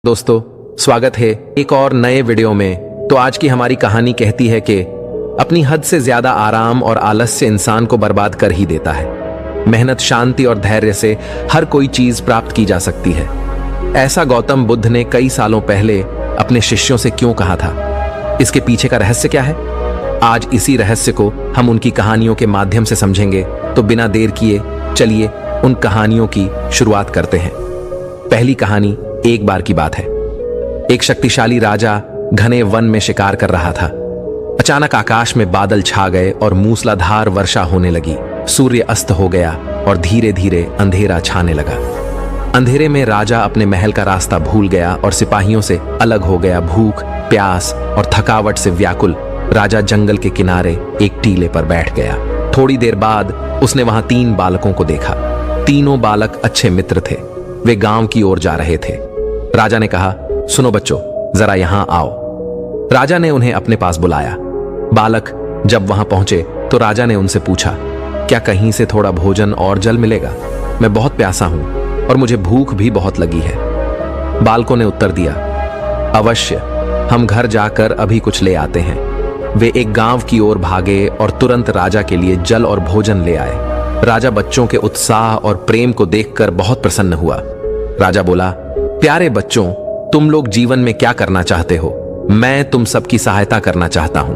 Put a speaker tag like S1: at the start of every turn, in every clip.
S1: दोस्तों, स्वागत है एक और नए वीडियो में। तो आज की हमारी कहानी कहती है कि अपनी हद से ज्यादा आराम और आलस्य इंसान को बर्बाद कर ही देता है। मेहनत, शांति और धैर्य से हर कोई चीज प्राप्त की जा सकती है। ऐसा गौतम बुद्ध ने कई सालों पहले अपने शिष्यों से क्यों कहा था? इसके पीछे का रहस्य क्या है? आज इसी रहस्य को हम उनकी कहानियों के माध्यम से समझेंगे। तो बिना देर किए चलिए उन कहानियों की शुरुआत करते हैं। पहली कहानी एक बार की बात है। एक शक्तिशाली राजा घने वन में शिकार कर रहा था। अचानक आकाश में बादल छा गए और मूसलाधार वर्षा होने लगी। सूर्य अस्त हो गया और धीरे धीरे अंधेरा छाने लगा। अंधेरे में राजा अपने महल का रास्ता भूल गया और सिपाहियों से अलग हो गया। भूख, प्यास और थकावट से व्याकुल राजा जंगल के किनारे एक टीले पर बैठ गया। थोड़ी देर बाद उसने वहां 3 बालकों को देखा। तीनों बालक अच्छे मित्र थे। वे गांव की ओर जा रहे थे। राजा ने कहा, सुनो बच्चों, जरा यहां आओ। राजा ने उन्हें अपने पास बुलाया। बालक जब वहां पहुंचे तो राजा ने उनसे पूछा, क्या कहीं से थोड़ा भोजन और जल मिलेगा? मैं बहुत प्यासा हूं और मुझे भूख भी बहुत लगी है। बालकों ने उत्तर दिया, अवश्य, हम घर जाकर अभी कुछ ले आते हैं। वे एक गांव की ओर भागे और तुरंत राजा के लिए जल और भोजन ले आए। राजा बच्चों के उत्साह और प्रेम को देखकर बहुत प्रसन्न हुआ। राजा बोला, प्यारे बच्चों, तुम लोग जीवन में क्या करना चाहते हो? मैं तुम सबकी सहायता करना चाहता हूं।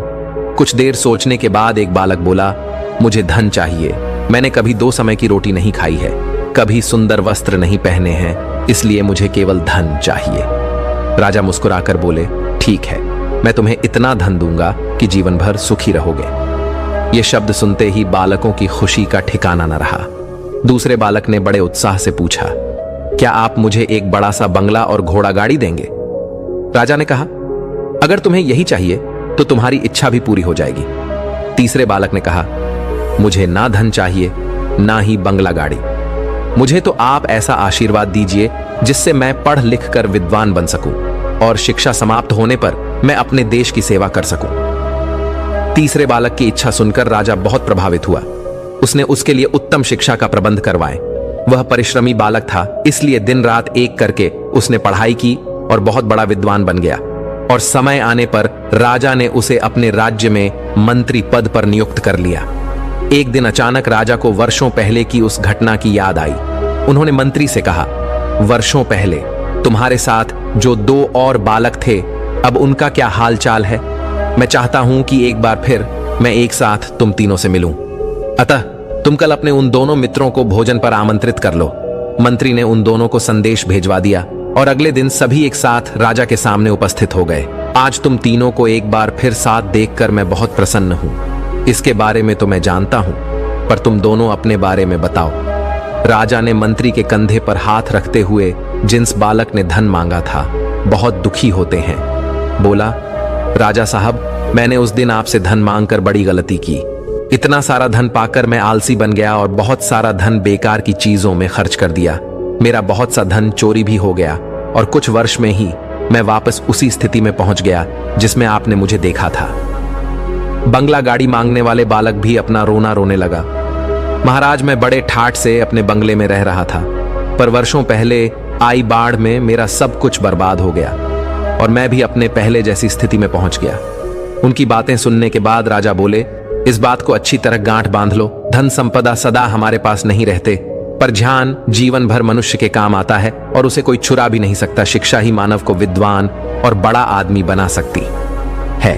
S1: कुछ देर सोचने के बाद एक बालक बोला, मुझे धन चाहिए। मैंने कभी 2 समय की रोटी नहीं खाई है, कभी सुंदर वस्त्र नहीं पहने हैं, इसलिए मुझे केवल धन चाहिए। राजा मुस्कुराकर बोले, ठीक है, मैं तुम्हें इतना धन दूंगा कि जीवन भर सुखी रहोगे। ये शब्द सुनते ही बालकों की खुशी का ठिकाना न रहा। दूसरे बालक ने बड़े उत्साह से पूछा, क्या आप मुझे एक बड़ा सा बंगला और घोड़ा गाड़ी देंगे? राजा ने कहा, अगर तुम्हें यही चाहिए तो तुम्हारी इच्छा भी पूरी हो जाएगी। तीसरे बालक ने कहा, मुझे ना धन चाहिए ना ही बंगला गाड़ी। मुझे तो आप ऐसा आशीर्वाद दीजिए जिससे मैं पढ़ लिख कर विद्वान बन सकूं और शिक्षा समाप्त होने पर मैं अपने देश की सेवा कर सकूं। तीसरे बालक की इच्छा सुनकर राजा बहुत प्रभावित हुआ। उसने उसके लिए उत्तम शिक्षा का प्रबंध करवाए। वह परिश्रमी बालक था, इसलिए दिन रात एक करके उसने पढ़ाई की और बहुत बड़ा विद्वान बन गया। और समय आने पर राजा ने उसे अपने राज्य में मंत्री पद पर नियुक्त कर लिया। एक दिन अचानक राजा को वर्षों पहले की उस घटना की याद आई। उन्होंने मंत्री से कहा, वर्षों पहले तुम्हारे साथ जो 2 और बालक थे, अब उनका क्या हाल चाल है? मैं चाहता हूं कि एक बार फिर मैं एक साथ तुम तीनों से मिलूं। अतः तुम कल अपने उन दोनों मित्रों को भोजन पर आमंत्रित कर लो। मंत्री ने उन दोनों को संदेश भेजवा दिया और अगले दिन सभी एक साथ राजा के सामने उपस्थित हो गए। आज तुम तीनों को एक बार फिर साथ देखकर मैं बहुत प्रसन्न हूं। इसके बारे में तो मैं जानता हूं, पर तुम दोनों अपने बारे में बताओ। राजा ने मंत्री के कंधे पर हाथ रखते हुए जिस बालक ने धन मांगा था बहुत दुखी होते हैं बोला, राजा साहब, मैंने उस दिन आपसे धन मांगकर बड़ी गलती की। इतना सारा धन पाकर मैं आलसी बन गया और बहुत सारा धन बेकार की चीजों में खर्च कर दिया। मेरा बहुत सा धन चोरी भी हो गया और कुछ वर्ष में ही मैं वापस उसी स्थिति में पहुंच गया जिसमें आपने मुझे देखा था। बंगला गाड़ी मांगने वाले बालक भी अपना रोना रोने लगा। महाराज, मैं बड़े ठाठ से अपने बंगले में रह रहा था, पर वर्षों पहले आई बाढ़ में मेरा सब कुछ बर्बाद हो गया और मैं भी अपने पहले जैसी स्थिति में पहुंच गया। उनकी बातें सुनने के बाद राजा बोले, इस बात को अच्छी तरह गांठ बांध लो। धन संपदा सदा हमारे पास नहीं रहते, पर ध्यान जीवन भर मनुष्य के काम आता है और उसे कोई चुरा भी नहीं सकता। शिक्षा ही मानव को विद्वान और बड़ा आदमी बना सकती है,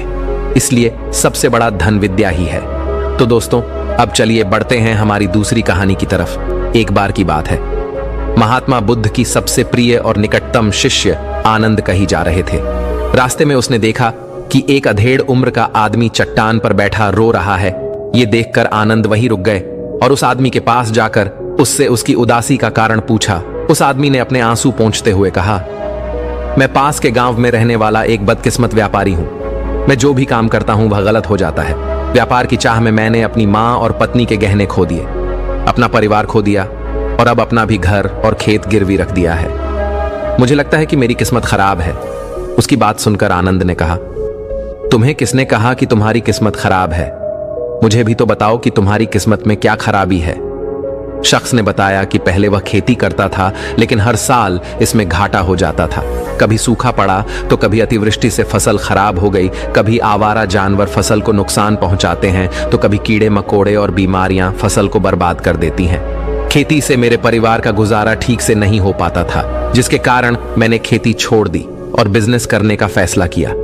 S1: इसलिए सबसे बड़ा धन विद्या ही है। तो दोस्तों, अब चलिए बढ़ते हैं हमारी दूसरी कहानी की तरफ। एक बार की बात है, महात्मा बुद्ध की सबसे प्रिय और निकटतम शिष्य आनंद कहीं जा रहे थे। रास्ते में उसने देखा कि एक अधेड़ उम्र का आदमी चट्टान पर बैठा रो रहा है। ये देखकर आनंद वहीं रुक गए और उस आदमी के पास जाकर उससे उसकी उदासी का कारण पूछा। उस आदमी ने अपने आंसू पोंछते हुए कहा, मैं पास के गांव में रहने वाला एक बदकिस्मत व्यापारी हूं। मैं जो भी काम करता हूं वह गलत हो जाता है। व्यापार की चाह में मैंने अपनी मां और पत्नी के गहने खो दिए, अपना परिवार खो दिया और अब अपना भी घर और खेत गिरवी रख दिया है। मुझे लगता है कि मेरी किस्मत खराब है। उसकी बात सुनकर आनंद ने कहा, तुम्हें किसने कहा कि तुम्हारी किस्मत खराब है? मुझे भी तो बताओ कि तुम्हारी किस्मत में क्या खराबी है। शख्स ने बताया कि पहले वह खेती करता था, लेकिन हर साल इसमें घाटा हो जाता था। कभी सूखा पड़ा तो कभी अतिवृष्टि से फसल खराब हो गई, कभी आवारा जानवर फसल को नुकसान पहुंचाते हैं, तो कभी कीड़े मकोड़े और बीमारियां फसल को बर्बाद कर देती हैं। खेती से मेरे परिवार का गुजारा ठीक से नहीं हो पाता था, जिसके कारण मैंने खेती छोड़ दी और बिजनेस करने का फैसला किया।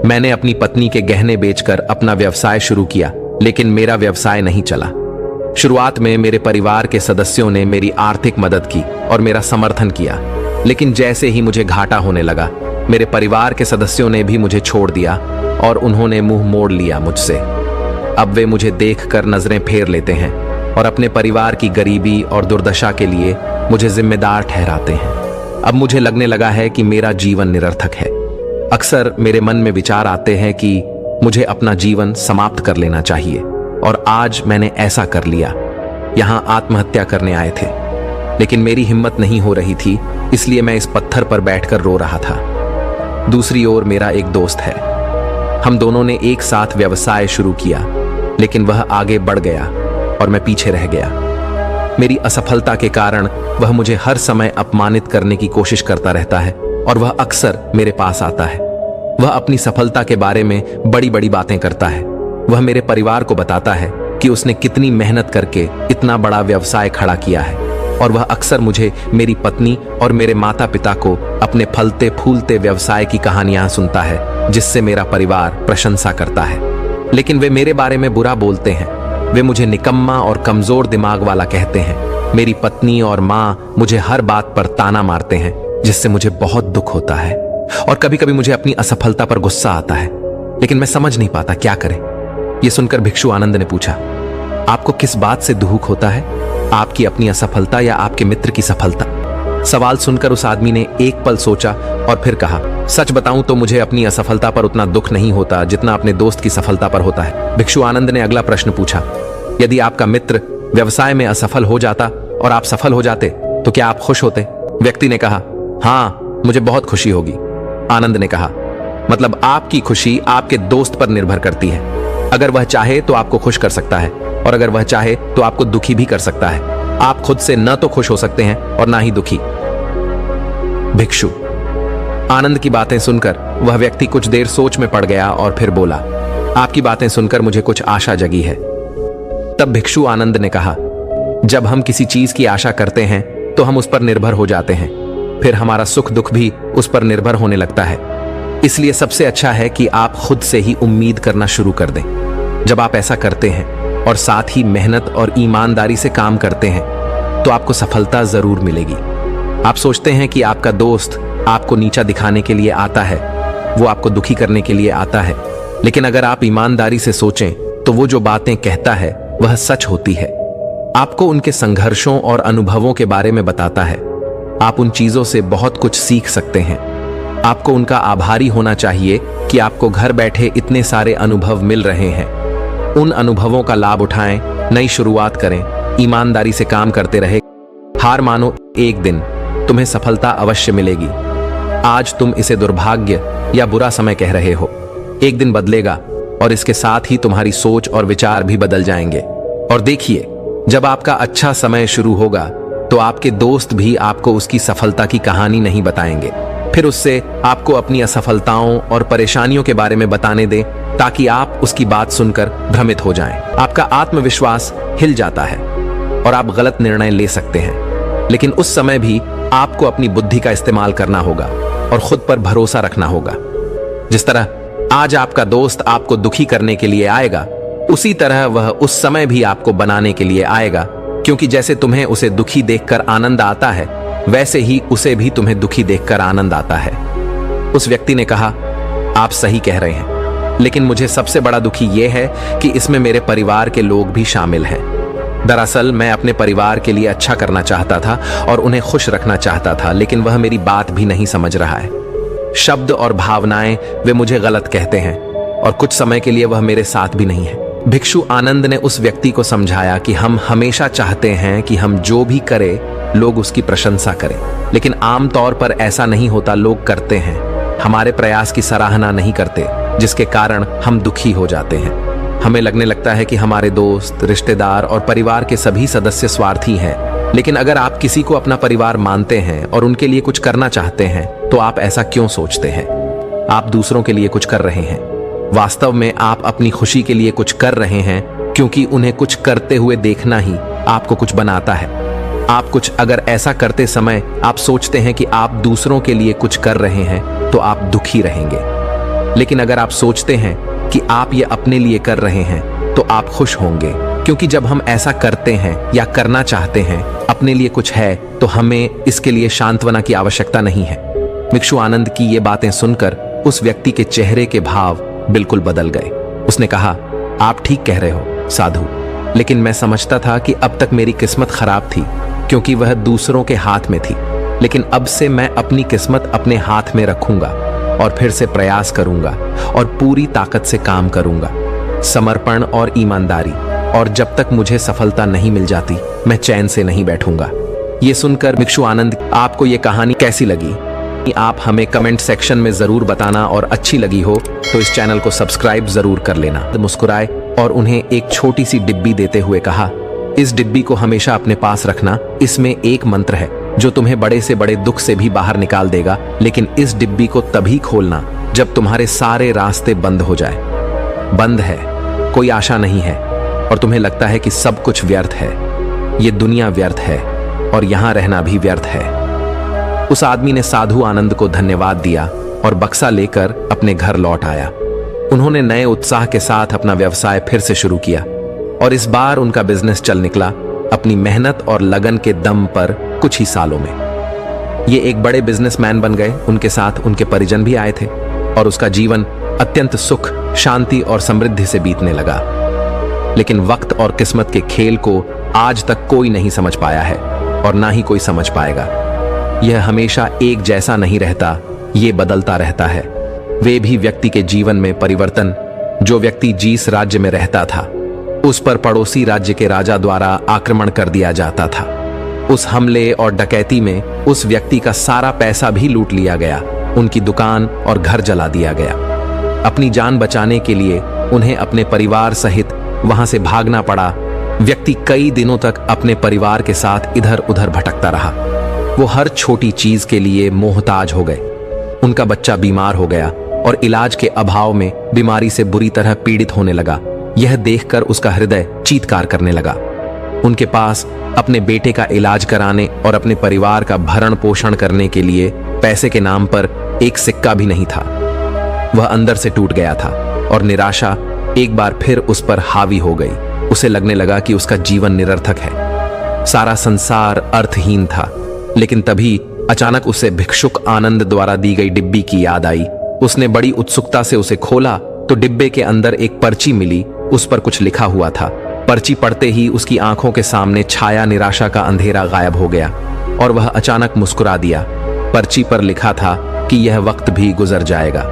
S1: मैंने अपनी पत्नी के गहने बेचकर अपना व्यवसाय शुरू किया, लेकिन मेरा व्यवसाय नहीं चला। शुरुआत में मेरे परिवार के सदस्यों ने मेरी आर्थिक मदद की और मेरा समर्थन किया, लेकिन जैसे ही मुझे घाटा होने लगा, मेरे परिवार के सदस्यों ने भी मुझे छोड़ दिया और उन्होंने मुंह मोड़ लिया मुझसे। अब वे मुझे देखकर नजरें फेर लेते हैं और अपने परिवार की गरीबी और दुर्दशा के लिए मुझे जिम्मेदार ठहराते हैं। अब मुझे लगने लगा है कि मेरा जीवन निरर्थक है। अक्सर मेरे मन में विचार आते हैं कि मुझे अपना जीवन समाप्त कर लेना चाहिए, और आज मैंने ऐसा कर लिया। यहां आत्महत्या करने आए थे, लेकिन मेरी हिम्मत नहीं हो रही थी, इसलिए मैं इस पत्थर पर बैठकर रो रहा था। दूसरी ओर मेरा एक दोस्त है। हम दोनों ने एक साथ व्यवसाय शुरू किया, लेकिन वह आगे बढ़ गया और मैं पीछे रह गया। मेरी असफलता के कारण वह मुझे हर समय अपमानित करने की कोशिश करता रहता है और वह अक्सर मेरे पास आता है। वह अपनी सफलता के बारे में बड़ी बड़ी बातें करता है। वह मेरे परिवार को बताता है कि उसने कितनी मेहनत करके इतना बड़ा व्यवसाय खड़ा किया है, और वह अक्सर मुझे मेरी पत्नी और मेरे माता पिता को अपने फलते फूलते व्यवसाय की कहानियां सुनता है, जिससे मेरा परिवार प्रशंसा करता है। लेकिन वे मेरे बारे में बुरा बोलते हैं। वे मुझे निकम्मा और कमजोर दिमाग वाला कहते हैं। मेरी पत्नी और माँ मुझे हर बात पर ताना मारते हैं, जिससे मुझे बहुत दुख होता है, और कभी कभी मुझे अपनी असफलता पर गुस्सा आता है, लेकिन मैं समझ नहीं पाता क्या करें। यह सुनकर भिक्षु आनंद ने पूछा, आपको किस बात से दुख होता है? आपकी अपनी असफलता या आपके मित्र की सफलता? सवाल सुनकर उस आदमी ने एक पल सोचा और फिर कहा, सच बताऊं तो मुझे अपनी असफलता पर उतना दुख नहीं होता जितना अपने दोस्त की सफलता पर होता है। भिक्षु आनंद ने अगला प्रश्न पूछा, यदि आपका मित्र व्यवसाय में असफल हो जाता और आप सफल हो जाते तो क्या आप खुश होते? व्यक्ति ने कहा, हाँ, मुझे बहुत खुशी होगी। आनंद ने कहा, मतलब आपकी खुशी आपके दोस्त पर निर्भर करती है। अगर वह चाहे तो आपको खुश कर सकता है, और अगर वह चाहे तो आपको दुखी भी कर सकता है। आप खुद से न तो खुश हो सकते हैं और ना ही दुखी। भिक्षु आनंद की बातें सुनकर वह व्यक्ति कुछ देर सोच में पड़ गया और फिर बोला, आपकी बातें सुनकर मुझे कुछ आशा जगी है। तब भिक्षु आनंद ने कहा, जब हम किसी चीज की आशा करते हैं तो हम उस पर निर्भर हो जाते हैं, फिर हमारा सुख दुख भी उस पर निर्भर होने लगता है। इसलिए सबसे अच्छा है कि आप खुद से ही उम्मीद करना शुरू कर दें। जब आप ऐसा करते हैं और साथ ही मेहनत और ईमानदारी से काम करते हैं तो आपको सफलता जरूर मिलेगी। आप सोचते हैं कि आपका दोस्त आपको नीचा दिखाने के लिए आता है, वो आपको दुखी करने के लिए आता है, लेकिन अगर आप ईमानदारी से सोचें तो वो जो बातें कहता है वह सच होती है। आपको उनके संघर्षों और अनुभवों के बारे में बताता है। आप उन चीजों से बहुत कुछ सीख सकते हैं। आपको उनका आभारी होना चाहिए कि आपको घर बैठे इतने सारे अनुभव मिल रहे हैं। उन अनुभवों का लाभ उठाएं, नई शुरुआत करें, ईमानदारी से काम करते रहे। हार मानो, एक दिन तुम्हें सफलता अवश्य मिलेगी। आज तुम इसे दुर्भाग्य या बुरा समय कह रहे हो, एक दिन बदलेगा और इसके साथ ही तुम्हारी सोच और विचार भी बदल जाएंगे। और देखिए, जब आपका अच्छा समय शुरू होगा तो आपके दोस्त भी आपको उसकी सफलता की कहानी नहीं बताएंगे। फिर उससे आपको अपनी असफलताओं और परेशानियों के बारे में बताने दें, ताकि आप उसकी बात सुनकर भ्रमित हो जाएं। आपका आत्मविश्वास हिल जाता है और आप गलत निर्णय ले सकते हैं, लेकिन उस समय भी आपको अपनी बुद्धि का इस्तेमाल करना होगा और खुद पर भरोसा रखना होगा। जिस तरह आज आपका दोस्त आपको दुखी करने के लिए आएगा, उसी तरह वह उस समय भी आपको बनाने के लिए आएगा, क्योंकि जैसे तुम्हें उसे दुखी देखकर आनंद आता है, वैसे ही उसे भी तुम्हें दुखी देखकर आनंद आता है। उस व्यक्ति ने कहा, आप सही कह रहे हैं, लेकिन मुझे सबसे बड़ा दुखी यह है कि इसमें मेरे परिवार के लोग भी शामिल हैं। दरअसल मैं अपने परिवार के लिए अच्छा करना चाहता था और उन्हें खुश रखना चाहता था, लेकिन वह मेरी बात भी नहीं समझ रहा है। शब्द और भावनाएं वे मुझे गलत कहते हैं और कुछ समय के लिए वह मेरे साथ भी नहीं है। भिक्षु आनंद ने उस व्यक्ति को समझाया कि हम हमेशा चाहते हैं कि हम जो भी करें लोग उसकी प्रशंसा करें, लेकिन आमतौर पर ऐसा नहीं होता। लोग करते हैं, हमारे प्रयास की सराहना नहीं करते, जिसके कारण हम दुखी हो जाते हैं। हमें लगने लगता है कि हमारे दोस्त, रिश्तेदार और परिवार के सभी सदस्य स्वार्थी हैं। लेकिन अगर आप किसी को अपना परिवार मानते हैं और उनके लिए कुछ करना चाहते हैं तो आप ऐसा क्यों सोचते हैं? आप दूसरों के लिए कुछ कर रहे हैं। वास्तव में आप अपनी खुशी के लिए कुछ कर रहे हैं, क्योंकि उन्हें कुछ करते हुए देखना ही आपको कुछ बनाता है। आप कुछ अगर ऐसा करते समय आप सोचते हैं कि आप दूसरों के लिए कुछ कर रहे हैं तो आप दुखी रहेंगे। लेकिन अगर आप सोचते हैं कि आप ये अपने लिए कर रहे हैं तो आप खुश होंगे, क्योंकि जब हम ऐसा करते हैं या करना चाहते हैं अपने लिए कुछ है तो हमें इसके लिए सांत्वना की आवश्यकता नहीं है। भिक्षु आनंद की ये बातें सुनकर उस व्यक्ति के चेहरे के भाव बिल्कुल बदल गए। उसने कहा, आप ठीक कह रहे हो साधु, लेकिन मैं समझता था कि अब तक मेरी किस्मत खराब थी क्योंकि वह दूसरों के हाथ में थी। लेकिन अब से मैं अपनी किस्मत अपने हाथ में रखूंगा और फिर से प्रयास करूंगा और पूरी ताकत से काम करूंगा, समर्पण और ईमानदारी। और जब तक मुझे सफलता नहीं मिल जाती मैं चैन से नहीं बैठूंगा। ये सुनकर भिक्षु आनंद, आपको ये कहानी कैसी लगी आप हमें कमेंट सेक्शन में जरूर बताना, और अच्छी लगी हो तो इस चैनल को सब्सक्राइब जरूर कर लेना। मुस्कुराए और उन्हें एक छोटी सी डिब्बी देते हुए कहा, इस डिब्बी को हमेशा अपने पास रखना। इसमें एक मंत्र है जो तुम्हें बड़े से बड़े दुख से भी बाहर निकाल देगा, लेकिन इस डिब्बी को तभी खोलना जब तुम्हारे सारे रास्ते बंद हो जाए। बंद है, कोई आशा नहीं है और तुम्हें लगता है कि सब कुछ व्यर्थ है, ये दुनिया व्यर्थ है और यहां रहना भी व्यर्थ है। उस आदमी ने साधु आनंद को धन्यवाद दिया और बक्सा लेकर अपने घर लौट आया। उन्होंने नए उत्साह के साथ अपना व्यवसाय फिर से शुरू किया और इस बार उनका बिजनेस चल निकला, अपनी मेहनत और लगन के दम पर कुछ ही सालों में ये एक बड़े बिजनेसमैन बन गए। उनके साथ उनके परिजन भी आए थे और उसका जीवन अत्यंत सुख, शांति और समृद्धि से बीतने लगा। लेकिन वक्त और किस्मत के खेल को आज तक कोई नहीं समझ पाया है और ना ही कोई समझ पाएगा। यह हमेशा एक जैसा नहीं रहता, ये बदलता रहता है। वे भी व्यक्ति के जीवन में परिवर्तन। जो व्यक्ति जिस राज्य में रहता था उस पर पड़ोसी राज्य के राजा द्वारा आक्रमण कर दिया जाता था। उस हमले और डकैती में उस व्यक्ति का सारा पैसा भी लूट लिया गया, उनकी दुकान और घर जला दिया गया। अपनी जान बचाने के लिए उन्हें अपने परिवार सहित वहां से भागना पड़ा। व्यक्ति कई दिनों तक अपने परिवार के साथ इधर उधर भटकता रहा। वो हर छोटी चीज के लिए मोहताज हो गए। उनका बच्चा बीमार हो गया और इलाज के अभाव में बीमारी से बुरी तरह पीड़ित होने लगा। यह देखकर उसका हृदय चीत्कार करने लगा। उनके पास अपने बेटे का इलाज कराने और अपने परिवार का भरण पोषण करने के लिए पैसे के नाम पर एक सिक्का भी नहीं था। वह अंदर से टूट गया था और निराशा एक बार फिर उस पर हावी हो गई। उसे लगने लगा कि उसका जीवन निरर्थक है, सारा संसार अर्थहीन था। लेकिन तभी अचानक उसे भिक्षुक आनंद द्वारा दी गई डिब्बी की याद आई। उसने बड़ी उत्सुकता से उसे खोला तो डिब्बे के अंदर एक पर्ची मिली। उस पर कुछ लिखा हुआ था। पर्ची पढ़ते ही उसकी आंखों के सामने छाया निराशा का अंधेरा गायब हो गया और वह अचानक मुस्कुरा दिया। पर्ची पर लिखा था कि यह वक्त भी गुजर जाएगा।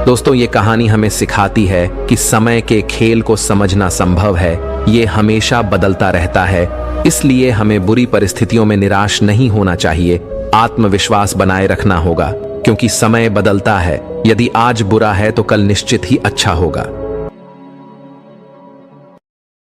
S1: दोस्तों, ये कहानी हमें सिखाती है कि समय के खेल को समझना संभव है। ये हमेशा बदलता रहता है, इसलिए हमें बुरी परिस्थितियों में निराश नहीं होना चाहिए। आत्मविश्वास बनाए रखना होगा, क्योंकि समय बदलता है। यदि आज बुरा है तो कल निश्चित ही अच्छा होगा।